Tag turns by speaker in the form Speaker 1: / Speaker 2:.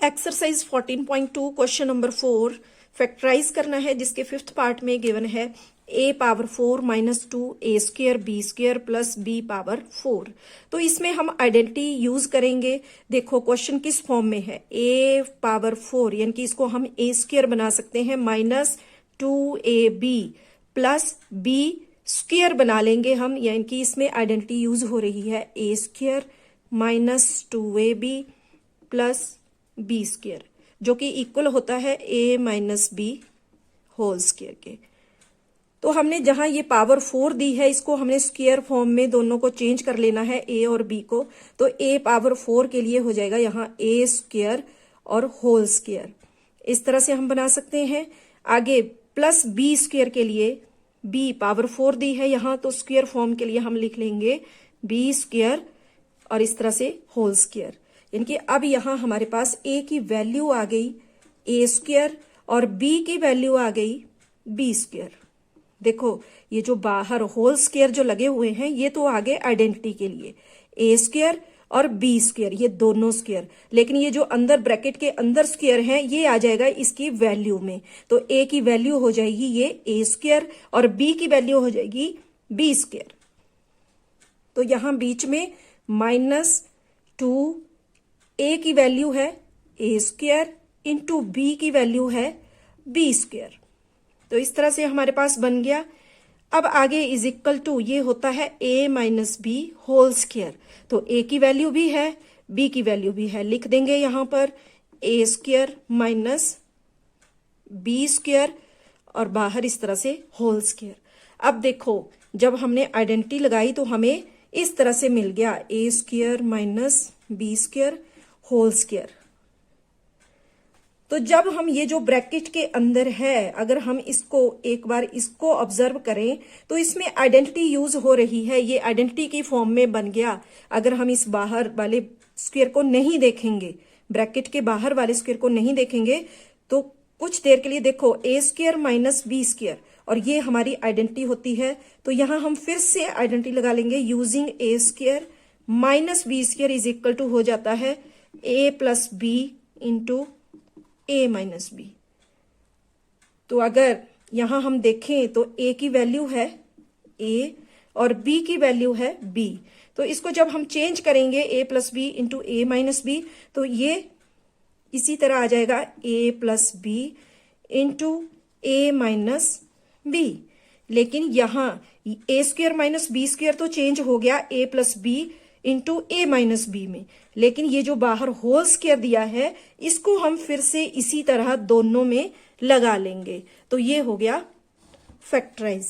Speaker 1: Exercise 14.2 question number 4 factorise करना है, जिसके फिफ्थ पार्ट में गिवन है a power 4 minus 2 a square b square plus b power 4। तो इसमें हम आइडेंटिटी यूज करेंगे। देखो क्वेश्चन किस फॉर्म में है, a पावर 4 यानी कि इसको हम a स्क्र बना सकते हैं minus 2ab plus b square बना लेंगे हम, यानी कि इसमें आइडेंटिटी यूज हो रही है a square minus 2ab plus b square, जो कि इक्वल होता है a minus b whole square के। तो हमने जहां ये पावर 4 दी है, इसको हमने स्क्वायर फॉर्म में दोनों को चेंज कर लेना है, a और b को। तो a पावर 4 के लिए हो जाएगा यहाँ a स्क्वायर और होल स्क्वायर, इस तरह से हम बना सकते हैं। आगे प्लस b स्क्वायर के लिए b पावर 4 दी है यहाँ, तो स्क्वायर फॉर्म के लिए हम लिख लेंगे b स्क्वायर और इस तरह से होल स्क्वायर। यानी कि अब यहाँ हमारे पास a की वैल्यू आ गई a स्क्वायर और b की वैल्यू आ गई b स्क्वायर। देखो ये जो बाहर होल स्क्वायर जो लगे हुए हैं, ये तो आगे आइडेंटिटी के लिए a स्क्वायर और b स्क्वायर, ये दोनों स्क्वायर। लेकिन ये जो अंदर ब्रैकेट के अंदर स्क्वायर है, ये आ जाएगा इसकी वैल्यू में। तो a की वैल्यू हो जाएगी ये a स्क्वायर और b की वैल्यू हो जाएगी b स्क्वायर। तो यहां बीच में माइनस 2 a की वैल्यू है a स्क्वायर इंटू b की वैल्यू है b स्क्वायर। तो इस तरह से हमारे पास बन गया। अब आगे इज इक्वल टू ये होता है a minus b whole square. तो a की वैल्यू भी है, b की वैल्यू भी है, लिख देंगे यहां पर a square minus b square और बाहर इस तरह से होल स्क्वायर। अब देखो जब हमने आइडेंटिटी लगाई तो हमें इस तरह से मिल गया a square minus b square whole square. तो जब हम ये जो ब्रैकेट के अंदर है, अगर हम इसको एक बार इसको ऑब्जर्व करें तो इसमें आइडेंटिटी यूज हो रही है, ये आइडेंटिटी की फॉर्म में बन गया। अगर हम इस बाहर वाले स्क्वायर को नहीं देखेंगे, ब्रैकेट के बाहर वाले स्क्वायर को नहीं देखेंगे, तो कुछ देर के लिए देखो a square minus b square और ये हमारी आइडेंटिटी होती है। तो यहां हम फिर से आइडेंटिटी लगा लेंगे using a square minus b square is equal to हो जाता है a plus b into a minus b. तो अगर यहां हम देखें तो a की वैल्यू है a और b की वैल्यू है b। तो इसको जब हम चेंज करेंगे a plus b into a minus b, तो ये इसी तरह आ जाएगा a plus b into a minus b. लेकिन यहां a square minus b square तो चेंज हो गया a plus b into a minus b में, लेकिन ये जो बाहर होल स्क्वायर दिया है, इसको हम फिर से इसी तरह दोनों में लगा लेंगे। तो ये हो गया फैक्टराइज।